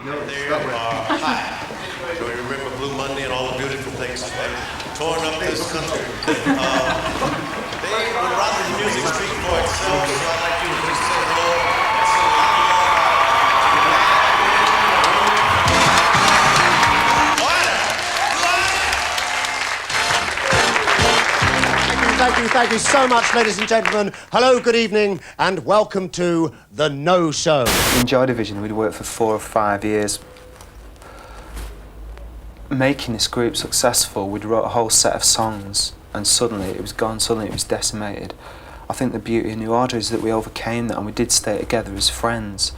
There are high. Do you remember Blue Monday and all the beautiful things that torn up this country? They would rather the music speak for itself, so I'd like you to just say hello and sing a lot more. Thank you so much, ladies and gentlemen. Hello, good evening, and welcome to The No Show. In Joy Division, we'd worked for 4 or 5 years. Making this group successful, we'd wrote a whole set of songs, and suddenly it was gone, suddenly it was decimated. I think the beauty of New Order is that we overcame that, and we did stay together as friends.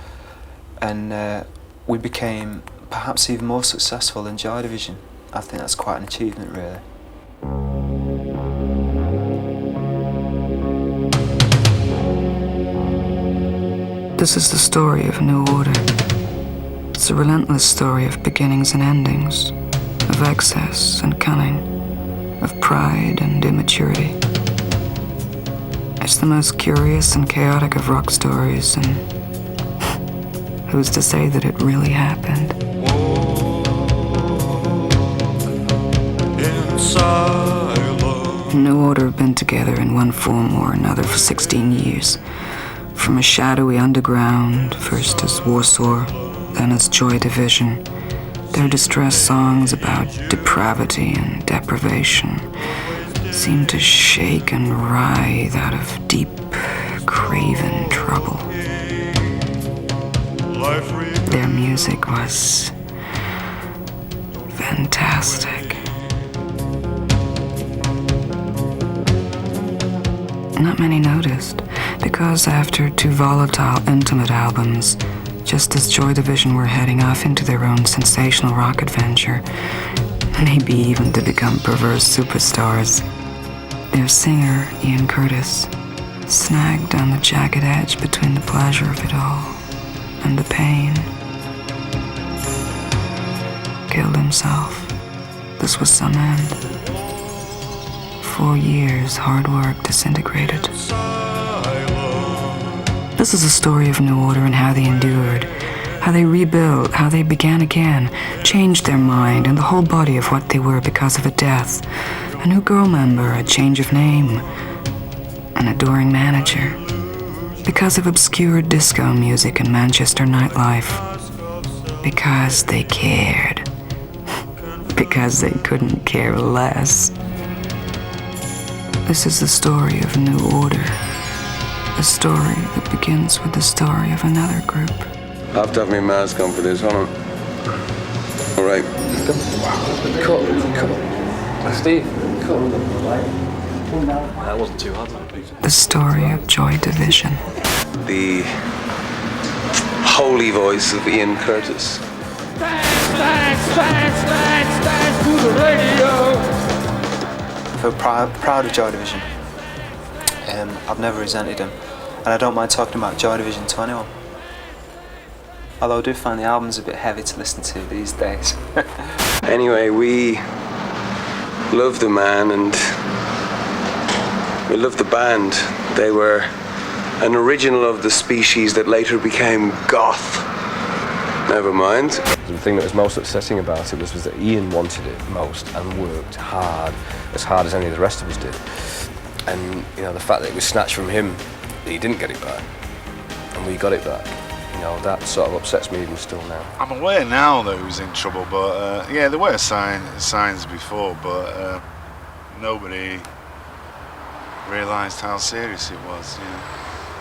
And we became perhaps even more successful than Joy Division. I think that's quite an achievement, really. This is the story of New Order. It's a relentless story of beginnings and endings, of excess and cunning, of pride and immaturity. It's the most curious and chaotic of rock stories, and who's to say that it really happened? New Order have been together in one form or another for 16 years. From a shadowy underground, first as Warsaw, then as Joy Division, their distress songs about depravity and deprivation seem to shake and writhe out of deep, craven trouble. Their music was fantastic. Not many noticed, because after 2 volatile, intimate albums, just as Joy Division were heading off into their own sensational rock adventure, maybe even to become perverse superstars, their singer, Ian Curtis, snagged on the jagged edge between the pleasure of it all and the pain. Killed himself. This was some end. 4 years, hard work disintegrated. This is a story of New Order and how they endured, how they rebuilt, how they began again, changed their mind and the whole body of what they were because of a death, a new girl member, a change of name, an adoring manager, because of obscure disco music and Manchester nightlife, because they cared, because they couldn't care less. This is the story of New Order. A story that begins with the story of another group. I have to have my mask on for this, hold on. All right. Cut. Steve, cut. That wasn't too hard. The story of Joy Division. The holy voice of Ian Curtis. I feel proud of Joy Division. I've never resented him. And I don't mind talking about Joy Division to anyone. Although I do find the albums a bit heavy to listen to these days. Anyway, we love the man and we love the band. They were an original of the species that later became goth. Never mind. The thing that was most upsetting about it was that Ian wanted it most and worked hard as any of the rest of us did. And, you know, the fact that it was snatched from him, that he didn't get it back, and we got it back, you know, that sort of upsets me even still now. I'm aware now that he was in trouble, but yeah, there were signs before, but nobody realised how serious it was. You know,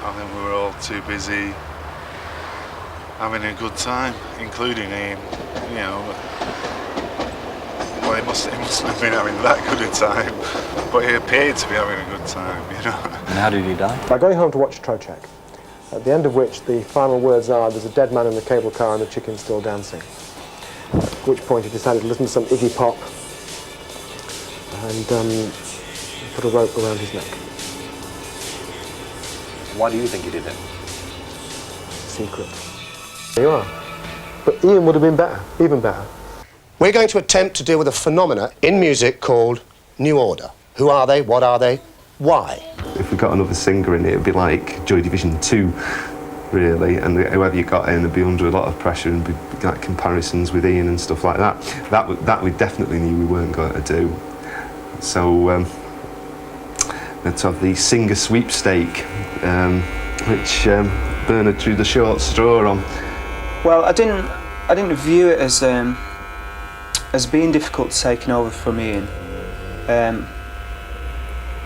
I think we were all too busy having a good time, including him. You know, well, he mustn't have been having that good a time, but he appeared to be having a good time, you know. And how did he die? By going home to watch Trocheck, at the end of which the final words are, "There's a dead man in the cable car and the chicken's still dancing." At which point he decided to listen to some Iggy Pop and put a rope around his neck. Why do you think he did it? Secret. There you are. But Ian would have been better, even better. We're going to attempt to deal with a phenomena in music called New Order. Who are they? What are they? Why? If we got another singer in it, it'd be like Joy Division 2, really, and whoever you got in would be under a lot of pressure and be like comparisons with Ian and stuff like that. That we definitely knew we weren't going to do. So let's have the singer sweepstake, which Bernard drew the short straw on. Well, I didn't view it as being difficult taking over from Ian,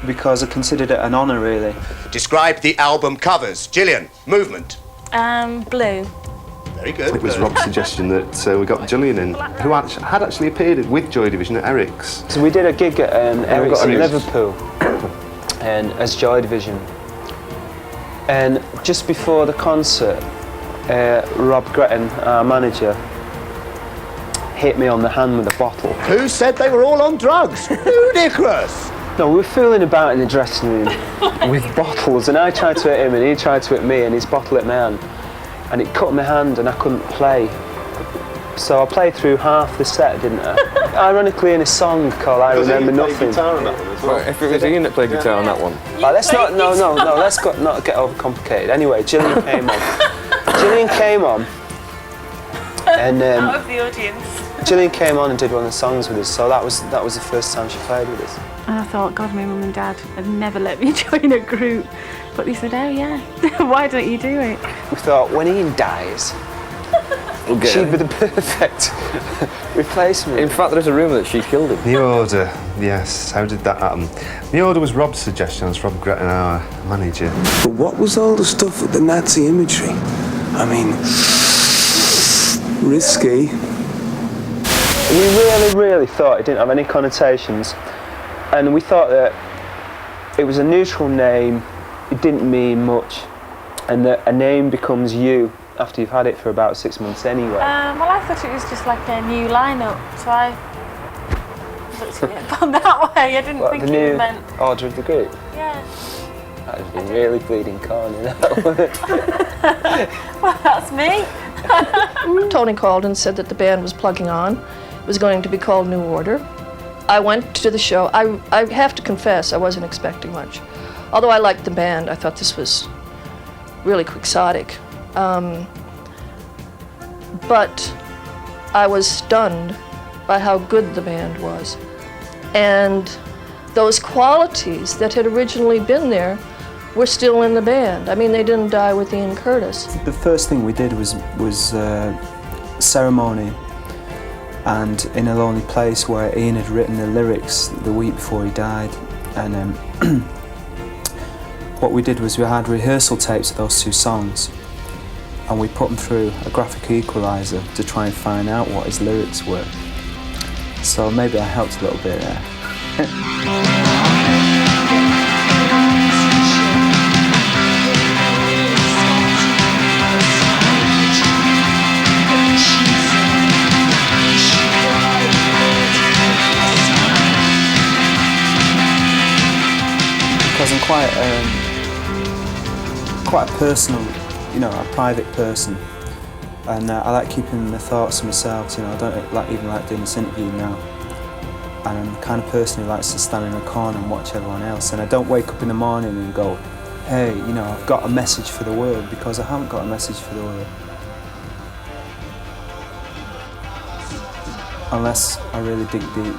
because I considered it an honour, really. Describe the album covers. Gillian, movement. Blue. Very good. It was Rob's suggestion that we got Gillian in, who had actually appeared with Joy Division at Eric's. So we did a gig at Eric's in Liverpool, and as Joy Division. And just before the concert, Rob Gretton, our manager, hit me on the hand with a bottle. Who said they were all on drugs? Ludicrous! No, we were fooling about in the dressing room with bottles, and I tried to hit him and he tried to hit me, and his bottle hit my hand, and it cut my hand and I couldn't play. So I played through half the set, didn't I? Ironically, in a song called I Remember Nothing. Guitar on that one as well. If it was Ian that played guitar on that one. Right, let's not not get overcomplicated. Anyway, Gillian came on. And out of the audience. Gillian came on and did one of the songs with us, so that was the first time she played with us. And I thought, God, my mum and dad have never let me join a group. But they said, oh yeah, why don't you do it? We thought, when Ian dies, she'd be the perfect replacement. In fact, there's a rumour that she killed him. The Order, yes. How did that happen? The Order was Rob's suggestion, as Rob Gretton, our manager. But what was all the stuff with the Nazi imagery? I mean, risky. We really thought it didn't have any connotations, and we thought that it was a neutral name, it didn't mean much, and that a name becomes you after you've had it for about 6 months anyway. Well, I thought it was just like a new lineup, so I looked at it from that way. I didn't think it meant... Order of the group? Yeah. That would have been really bleeding corny, that would. Well, that's me. Tony called and said that the band was plugging on. It was going to be called New Order. I went to the show. I have to confess, I wasn't expecting much. Although I liked the band, I thought this was really quixotic. But I was stunned by how good the band was. And those qualities that had originally been there were still in the band. I mean, they didn't die with Ian Curtis. The first thing we did was Ceremony, and In a Lonely Place, where Ian had written the lyrics the week before he died. And what we did was we had rehearsal tapes of those two songs, and we put them through a graphic equaliser to try and find out what his lyrics were. So maybe I helped a little bit there. Because I'm quite a personal, a private person, and I like keeping my thoughts to myself. I don't even like doing this interview now, and I'm the kind of person who likes to stand in a corner and watch everyone else. And I don't wake up in the morning and go, "Hey, I've got a message for the world," because I haven't got a message for the world, unless I really dig deep,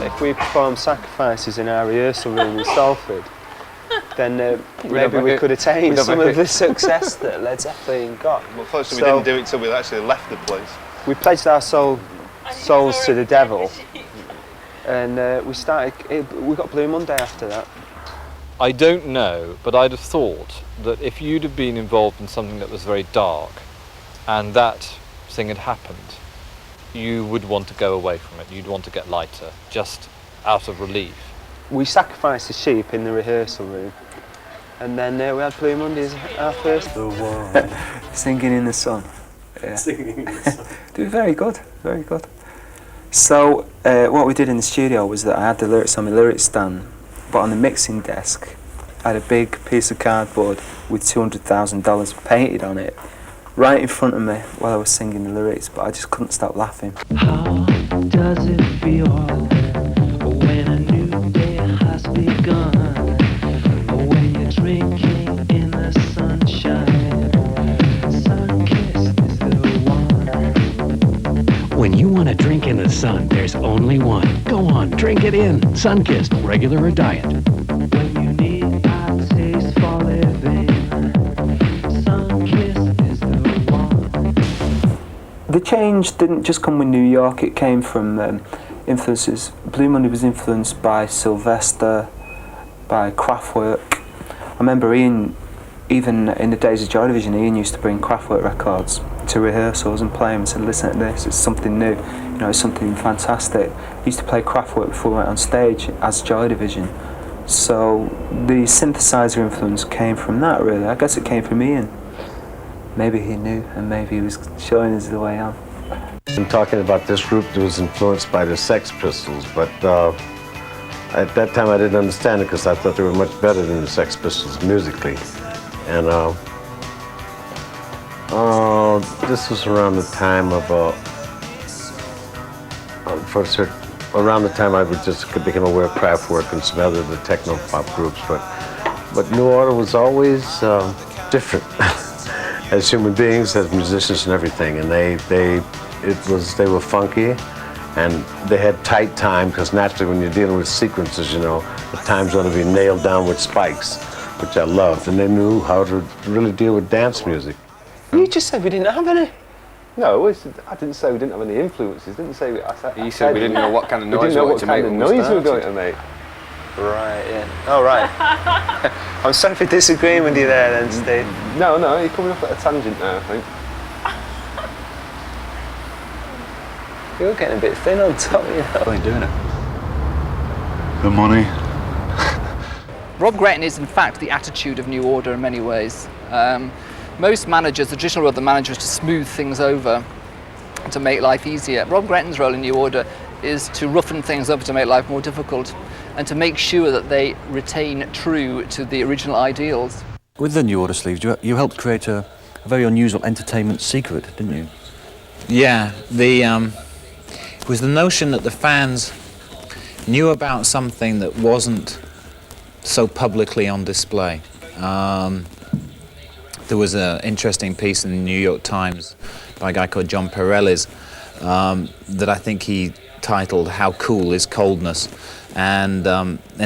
If we performed Sacrifices in our rehearsal room in Salford, then maybe we could attain some of the success that Led Zeppelin got. Well, first we didn't do it till we actually left the place. We pledged our souls to the devil, and we got Blue Monday after that. I don't know, but I'd have thought that if you'd have been involved in something that was very dark, and that thing had happened, you would want to go away from it. You'd want to get lighter, just out of relief. We sacrificed the sheep in the rehearsal room, and then we had Blue Monday as our first. Singing in the sun. Yeah. Singing in the sun. They were very good, very good. So what we did in the studio was that I had the lyrics on my lyrics stand, but on the mixing desk I had a big piece of cardboard with $200,000 painted on it right in front of me while I was singing the lyrics, but I just couldn't stop laughing. How does it feel when a new day has begun? When you're drinking in the sunshine, sun-kissed is the one. When you want to drink in the sun, there's only one. Go on, drink it in. Sun-kissed, regular or diet. When you need a taste for living, sun-kissed is the one. The change didn't just come with New York, it came from influences. Blue Monday was influenced by Sylvester, by Kraftwerk. I remember Ian, even in the days of Joy Division, Ian used to bring Kraftwerk records to rehearsals and play them and said, listen to this, it's something new, you know, it's something fantastic. He used to play Kraftwerk before we went on stage as Joy Division. So the synthesizer influence came from that, really. I guess it came from Ian. Maybe he knew, and maybe he was showing us the way on. I'm talking about this group that was influenced by the Sex Pistols, but at that time I didn't understand it because I thought they were much better than the Sex Pistols musically. And this was around the time of, around the time I was just became aware of Kraftwerk and some other the techno pop groups, but New Order was always different as human beings, as musicians and everything, and they were funky, and they had tight time because naturally when you're dealing with sequences, you know, the time's going to be nailed down with spikes, which I loved, and they knew how to really deal with dance music. You just said we didn't have any. No, I didn't say we didn't have any influences. Didn't say You said we didn't know what kind of noise we wanted to make. We didn't know what kind of noise we were going to make. Right, yeah. Oh, right. I'm sorry for disagreeing with you there then, Steve. No, you're coming off at a tangent now, I think. You're getting a bit thin on top, you know. I ain't doing it. The money. Rob Gretton is in fact the attitude of New Order in many ways. Most managers, the traditional role of the manager is to smooth things over, to make life easier. Rob Gretton's role in New Order is to roughen things up to make life more difficult and to make sure that they retain true to the original ideals. With the New Order sleeves, you helped create a very unusual entertainment secret, didn't you? Yeah, it was the notion that the fans knew about something that wasn't so publicly on display. There was an interesting piece in the New York Times by a guy called John Perellis that I think he titled "How Cool Is Coldness," and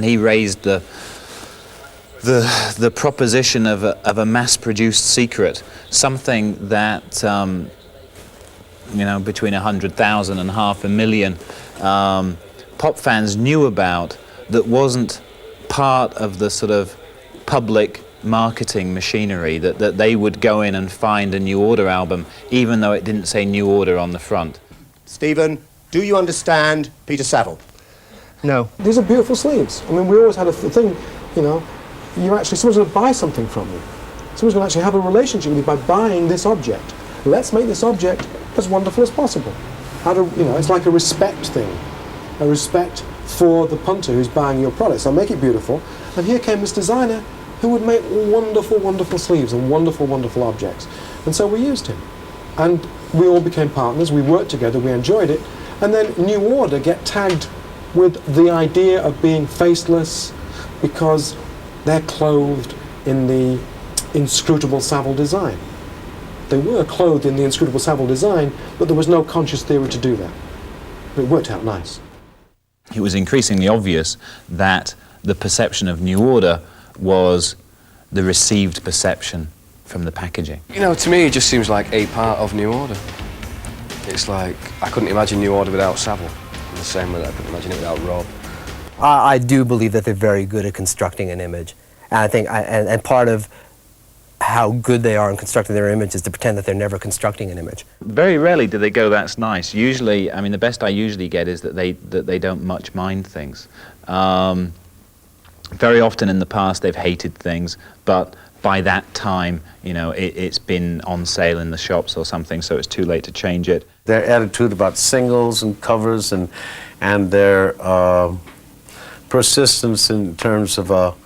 he raised the proposition of a mass-produced secret, something that you know, between 100,000 and 500,000 pop fans knew about, that wasn't part of the sort of public marketing machinery, that they would go in and find a New Order album even though it didn't say New Order on the front. Stephen, do you understand Peter Saville? No. These are beautiful sleeves. I mean, we always had a thing, you know, someone's going to buy something from you. Someone's going to actually have a relationship with you by buying this object. Let's make this object as wonderful as possible. It's like a respect thing. A respect for the punter who's buying your product. So make it beautiful. And here came this designer who would make wonderful, wonderful sleeves and wonderful, wonderful objects. And so we used him. And we all became partners, we worked together, we enjoyed it. And then New Order get tagged with the idea of being faceless because they're clothed in the inscrutable Saville design. They were clothed in the inscrutable Saville design, but there was no conscious theory to do that. But it worked out nice. It was increasingly obvious that the perception of New Order was the received perception from the packaging. You know, to me it just seems like a part of New Order. It's like, I couldn't imagine New Order without Saville, in the same way that I couldn't imagine it without Rob. I do believe that they're very good at constructing an image. And I think, and part of how good they are in constructing their image is to pretend that they're never constructing an image. Very rarely do they go, that's nice. Usually, I mean, the best I usually get is that they don't much mind things. Very often in the past they've hated things, but by that time, you know, it's been on sale in the shops or something, so it's too late to change it. Their attitude about singles and covers and their persistence in terms of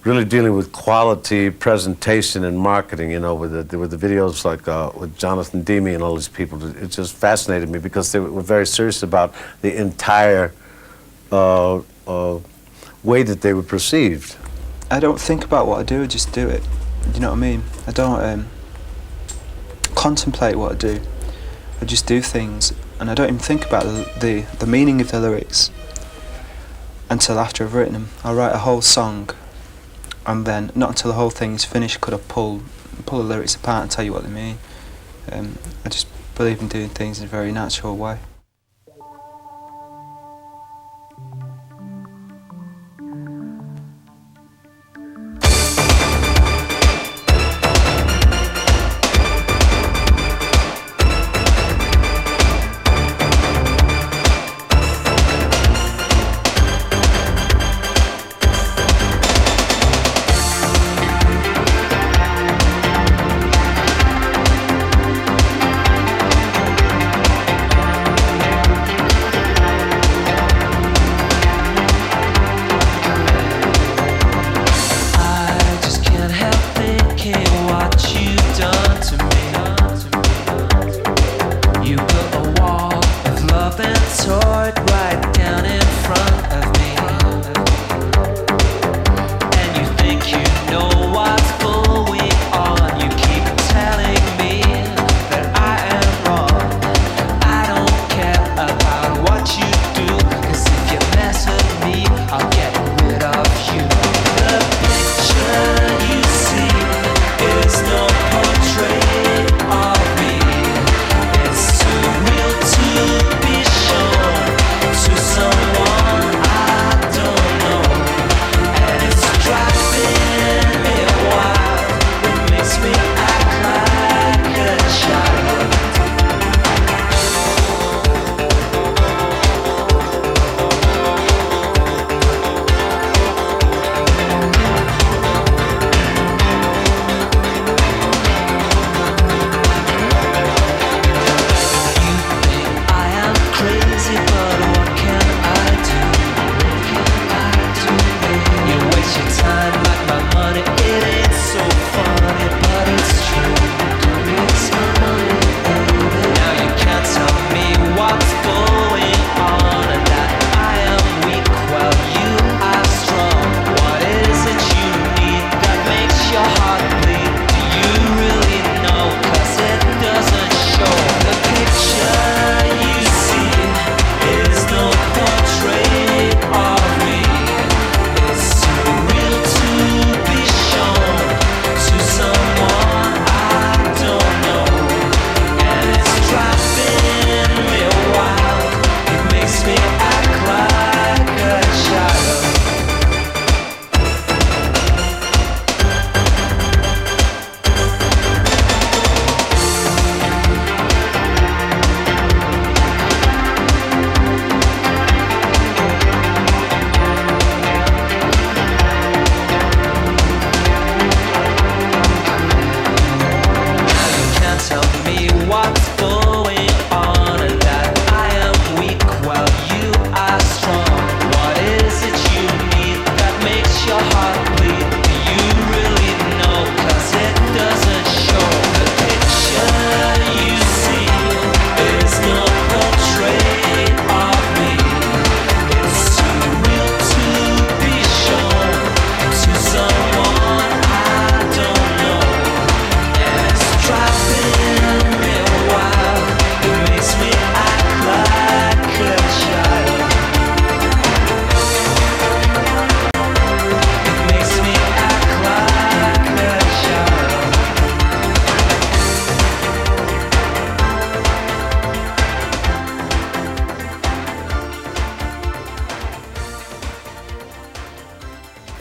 really dealing with quality presentation and marketing, you know, with the videos like with Jonathan Demme and all these people. It just fascinated me because they were very serious about the entire way that they were perceived. I don't think about what I do, I just do it. You know what I mean? I don't contemplate what I do. I just do things, and I don't even think about the meaning of the lyrics until after I've written them. I'll write a whole song, and then not until the whole thing is finished could I pull the lyrics apart and tell you what they mean. I just believe in doing things in a very natural way.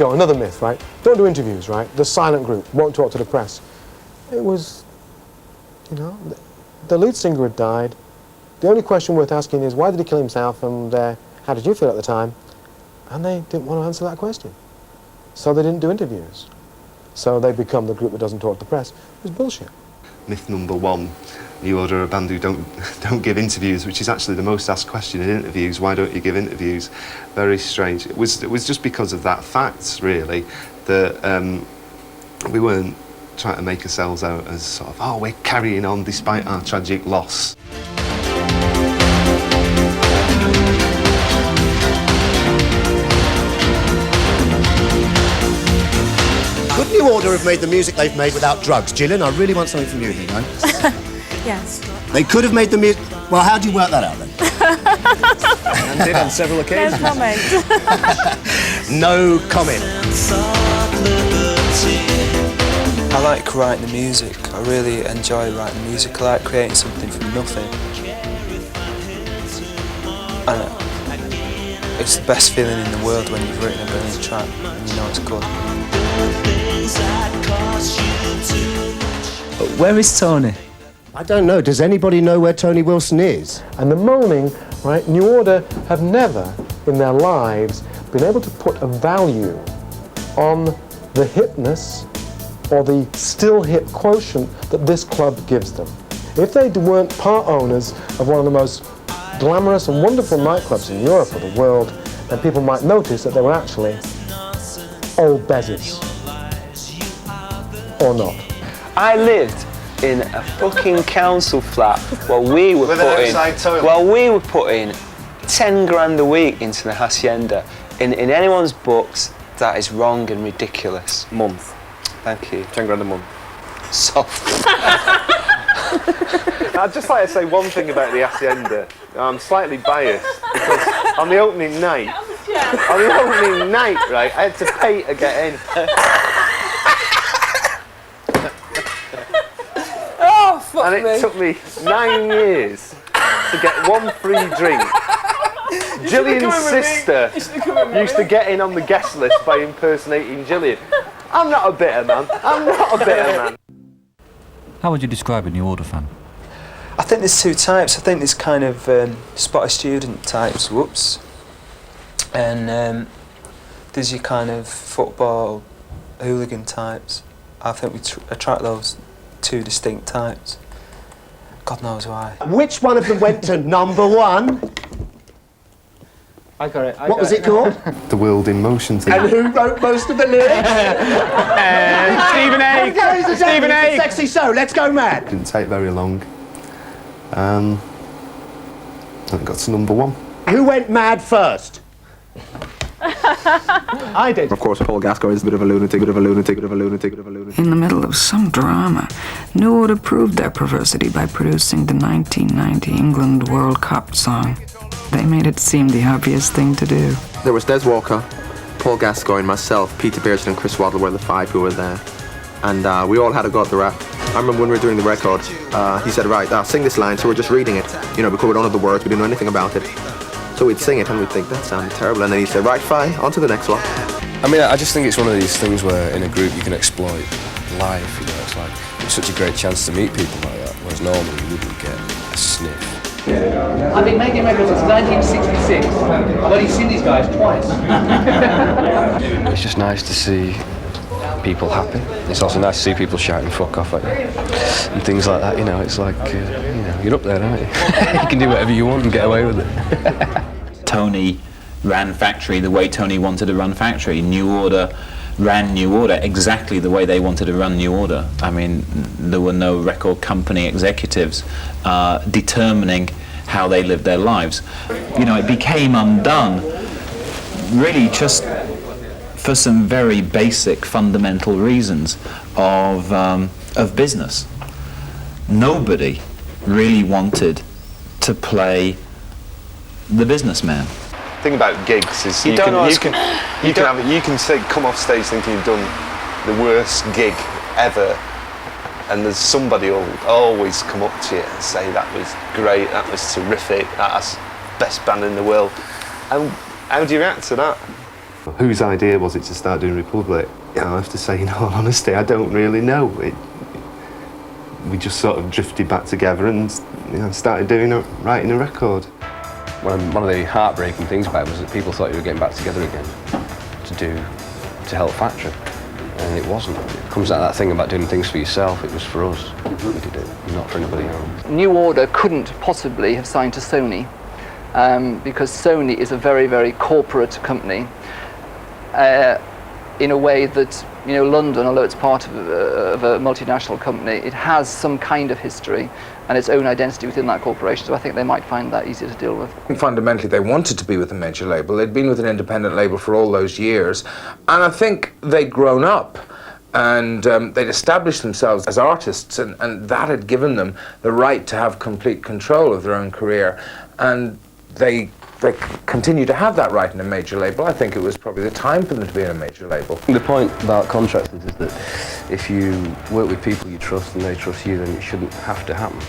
Another myth, right? Don't do interviews, right? The silent group, won't talk to the press. It was, you know, the lead singer had died. The only question worth asking is, why did he kill himself, and how did you feel at the time? And they didn't want to answer that question. So they didn't do interviews. So they become the group that doesn't talk to the press. It was bullshit. Myth number one, New Order are a band who don't give interviews, which is actually the most asked question in interviews. Why don't you give interviews? Very strange. It was just because of that fact, really, that we weren't trying to make ourselves out as sort of, oh, we're carrying on despite our tragic loss. Could New Order have made the music they've made without drugs? Gillian, I really want something from you here, man. Yes. They could have made the music... Well, how do you work that out, then? And did on several occasions. No comment. No comment. I like writing the music. I really enjoy writing music. I like creating something from nothing. And it's the best feeling in the world when you've written a brilliant track and you know it's good. Where is Tony? I don't know. Does anybody know where Tony Wilson is? And the moaning, right, New Order have never in their lives been able to put a value on the hipness or the still hip quotient that this club gives them. If they weren't part owners of one of the most glamorous and wonderful nightclubs in Europe or the world, then people might notice that they were actually old bezies. Or not. I lived in a fucking council flat while we were putting 10 grand a week into the hacienda. In anyone's books, that is wrong and ridiculous. Month. Thank you. 10 grand a month. So. I'd just like to say one thing about the hacienda. I'm slightly biased because on the opening night, right, I had to pay to get in. And it took me 9 years to get one free drink. Gillian's sister used to get in on the guest list by impersonating Gillian. I'm not a bitter man. How would you describe a New Order fan? I think there's two types. I think there's kind of spotty student types, whoops. And there's your kind of football hooligan types. I think we attract those two distinct types. God knows why. Which one of them went to number one? I got it. What was it called? The World in Motion thing. And who wrote most of the lyrics? Stephen A. Stephen A. Sexy show. Let's go mad. Didn't take very long. And it got to number one. Who went mad first? I did. Of course, Paul Gascoigne is a bit of a lunatic. In the middle of some drama, New Order proved their perversity by producing the 1990 England World Cup song. They made it seem the obvious thing to do. There was Des Walker, Paul Gascoigne, myself, Peter Beardsley and Chris Waddle were the five who were there. And we all had a go at the rap. I remember when we were doing the record, he said, right, sing this line, so we're just reading it. You know, because we don't know the words, we didn't know anything about it. So we'd sing it and we'd think, that sounded terrible. And then he'd say, right, fine, on to the next one. I mean, I just think it's one of these things where in a group you can exploit life, you know, it's like, it's such a great chance to meet people like that, whereas normally you wouldn't get a sniff. I've been making records since 1966. I've only seen these guys twice. It's just nice to see people happy. It's also nice to see people shouting fuck off at you and things like that, you know, it's like, you know, you're up there, aren't you? You can do whatever you want and get away with it. Tony ran Factory the way Tony wanted to run Factory. New Order ran New Order exactly the way they wanted to run New Order. I mean, there were no record company executives determining how they lived their lives. You know, it became undone really just for some very basic fundamental reasons of business. Nobody really wanted to play the businessman. The thing about gigs is you can come off stage thinking you've done the worst gig ever, and there's somebody who'll always come up to you and say that was great, that was terrific, that's the best band in the world. And how do you react to that? Whose idea was it to start doing Republic? I have to say, in all honesty, I don't really know. we just sort of drifted back together and started writing a record. One of the heartbreaking things about it was that people thought you were getting back together again to help Factory, and it wasn't. It comes out of that thing about doing things for yourself. It was for us. We did it, not for anybody else. New Order couldn't possibly have signed to Sony because Sony is a very, very corporate company in a way that, London, although it's part of a multinational company, it has some kind of history and its own identity within that corporation, so I think they might find that easier to deal with. Fundamentally, they wanted to be with a major label. They'd been with an independent label for all those years, and I think they'd grown up and they'd established themselves as artists, and that had given them the right to have complete control of their own career, and they continue to have that right in a major label. I think it was probably the time for them to be in a major label. The point about contracts is that if you work with people you trust and they trust you, then it shouldn't have to happen.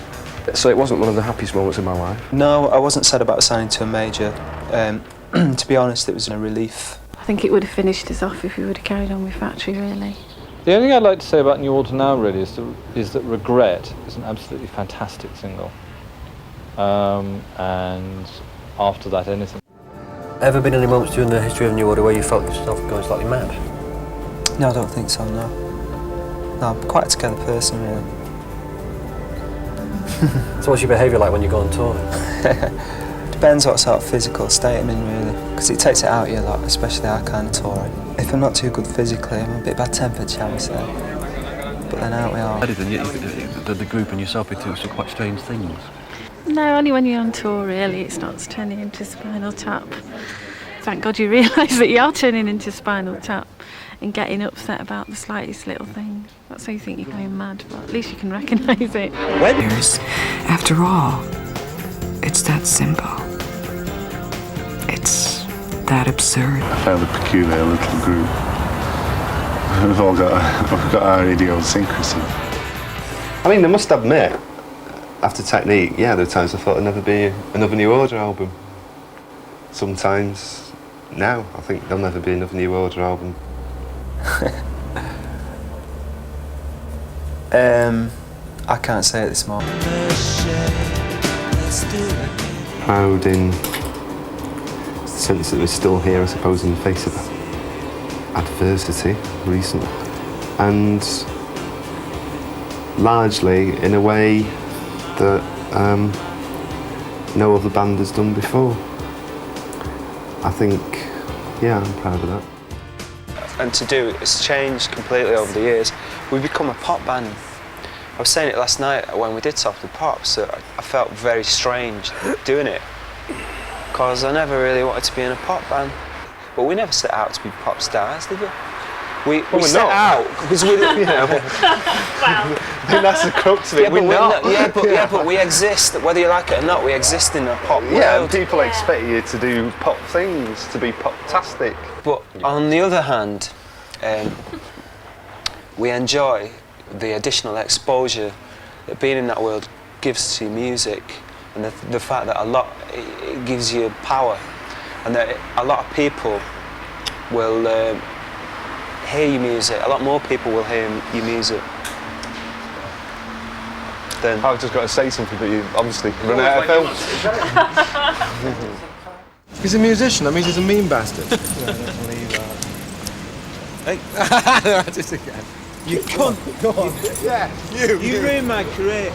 So it wasn't one of the happiest moments in my life. No, I wasn't sad about signing to a major. To be honest, it was a relief. I think it would have finished us off if we would have carried on with Factory, really. The only thing I'd like to say about New Order now, really, is that Regret is an absolutely fantastic single. And after that, anything. Ever been any moments during the history of New Order where you felt yourself going slightly mad? No, I don't think so, no. No, I'm quite a together person, really. So what's your behaviour like when you go on tour? Depends what sort of physical state I'm in, really, because it takes it out of you a lot, especially our kind of touring. If I'm not too good physically, I'm a bit bad-tempered, shall we say. But then out we are. The group and yourself be doing some quite strange things. No, only when you're on tour, really, it starts turning into Spinal Tap. Thank God you realise that you are turning into Spinal Tap and getting upset about the slightest little thing. That's how you think you're going mad, but at least you can recognise it. After all, it's that simple. It's that absurd. A fairly peculiar little group. We've all got our idiosyncrasy. I mean, they must admit, after Technique, there are times I thought there'd never be another New Order album. Sometimes, now, I think there'll never be another New Order album. I can't say at this moment. Proud in the sense that we're still here, I suppose, in the face of adversity recently, and largely in a way that no other band has done before. I think, I'm proud of that. And to do, it's changed completely over the years. We've become a pop band. I was saying it last night when we did Softly Pop, so I felt very strange doing it, because I never really wanted to be in a pop band. But we never set out to be pop stars, did we? We set out because we, that's the crux of it. But but we exist, whether you like it or not. We exist in a pop world. Yeah, and people expect you to do pop things, to be pop-tastic. But on the other hand, we enjoy the additional exposure that being in that world gives to music, and the fact that it gives you power, and that a lot of people will hear your music. A lot more people will hear your music. Then I've just got to say something, but you obviously run out of film. He's a musician. That means he's a mean bastard. Hey, just again. You cunt. Go on. Yeah, you ruined my career.